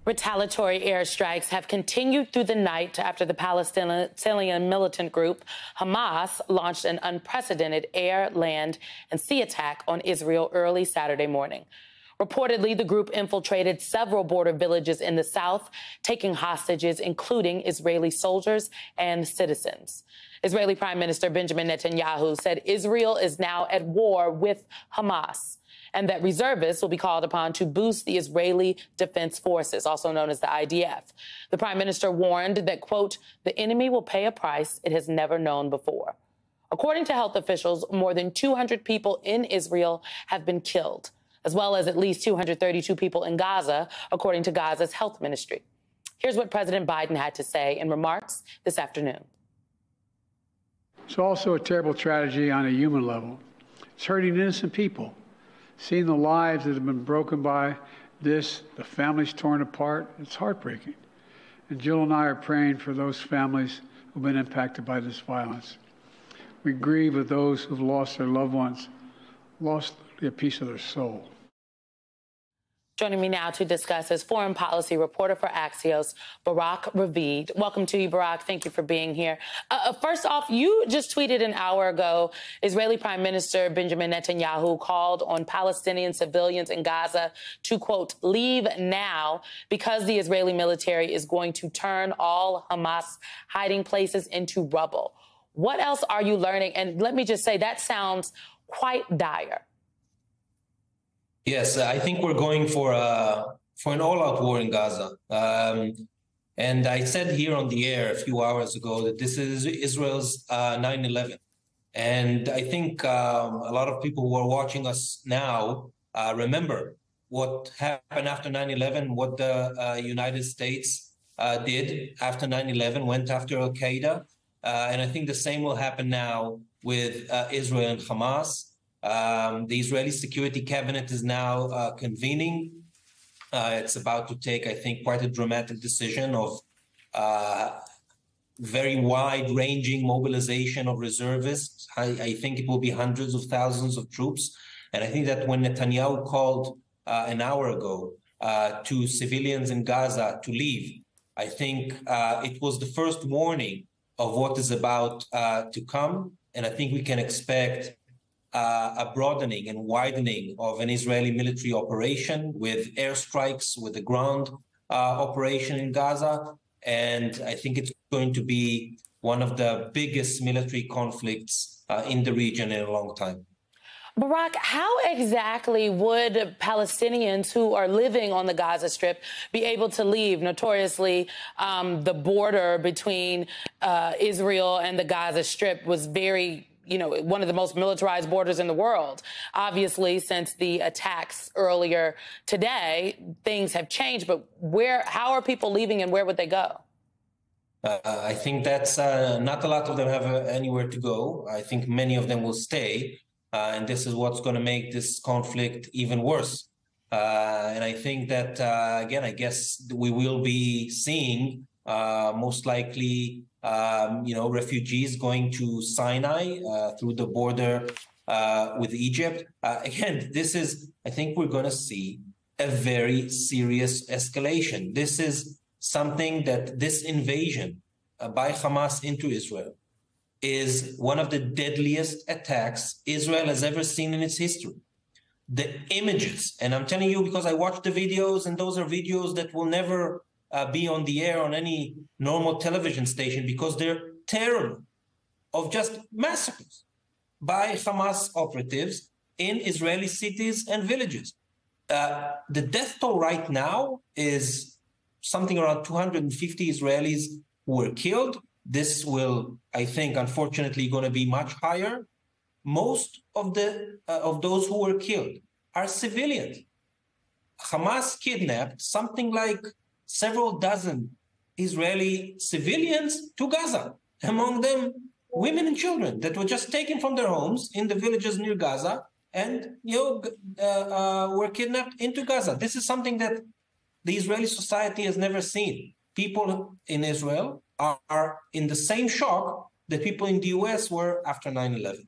Retaliatory airstrikes have continued through the night after the Palestinian militant group Hamas launched an unprecedented air, land, and sea attack on Israel early Saturday morning. Reportedly, the group infiltrated several border villages in the south, taking hostages, including Israeli soldiers and citizens. Israeli Prime Minister Benjamin Netanyahu said Israel is now at war with Hamas, and that reservists will be called upon to boost the Israeli Defense Forces, also known as the IDF. The prime minister warned that, quote, the enemy will pay a price it has never known before. According to health officials, more than 200 people in Israel have been killed, as well as at least 232 people in Gaza, according to Gaza's health ministry. Here's what President Biden had to say in remarks this afternoon. It's also a terrible tragedy on a human level. It's hurting innocent people. Seeing the lives that have been broken by this, the families torn apart, it's heartbreaking. And Jill and I are praying for those families who've been impacted by this violence. We grieve with those who've lost their loved ones, lost a piece of their soul. Joining me now to discuss is foreign policy reporter for Axios, Barak Ravid. Welcome to you, Barak. Thank you for being here. First off, you just tweeted an hour ago, Israeli Prime Minister Benjamin Netanyahu called on Palestinian civilians in Gaza to, quote, leave now because the Israeli military is going to turn all Hamas hiding places into rubble. What else are you learning? And let me just say, that sounds quite dire. Yes, I think we're going for an all-out war in Gaza. And I said here on the air a few hours ago that this is Israel's 9/11. And I think a lot of people who are watching us now remember what happened after 9/11, what the United States did after 9/11, went after Al-Qaeda. And I think the same will happen now with Israel and Hamas. The Israeli Security Cabinet is now convening. It's about to take, I think, quite a dramatic decision of very wide-ranging mobilization of reservists. I think it will be hundreds of thousands of troops. And I think that when Netanyahu called an hour ago to civilians in Gaza to leave, I think it was the first warning of what is about to come. And I think we can expect a broadening and widening of an Israeli military operation with airstrikes, with the ground operation in Gaza. And I think it's going to be one of the biggest military conflicts in the region in a long time. Barak, how exactly would Palestinians who are living on the Gaza Strip be able to leave? Notoriously, the border between Israel and the Gaza Strip was very, one of the most militarized borders in the world. Obviously, since the attacks earlier today, things have changed. But how are people leaving and where would they go? I think that's not a lot of them have anywhere to go. I think many of them will stay. And this is what's going to make this conflict even worse. And I think that, again, I guess we will be seeing most likely, refugees going to Sinai through the border with Egypt. Again, I think we're going to see a very serious escalation. This is something that this invasion by Hamas into Israel is one of the deadliest attacks Israel has ever seen in its history. The images, and I'm telling you because I watched the videos, and those are videos that will never be on the air on any normal television station because they're terrible, of just massacres by Hamas operatives in Israeli cities and villages. The death toll right now is something around 250 Israelis who were killed. This will, I think, unfortunately, going to be much higher. Most of those who were killed are civilians. Hamas kidnapped something like several dozen Israeli civilians to Gaza, among them women and children that were just taken from their homes in the villages near Gaza and were kidnapped into Gaza. This is something that the Israeli society has never seen. People in Israel are in the same shock that people in the U.S. were after 9/11.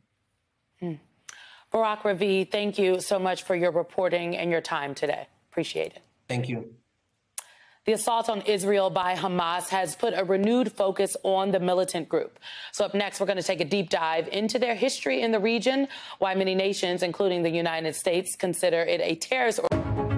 Barak Ravid, thank you so much for your reporting and your time today. Appreciate it. Thank you. The assault on Israel by Hamas has put a renewed focus on the militant group. So up next, we're going to take a deep dive into their history in the region, why many nations, including the United States, consider it a terrorist organization.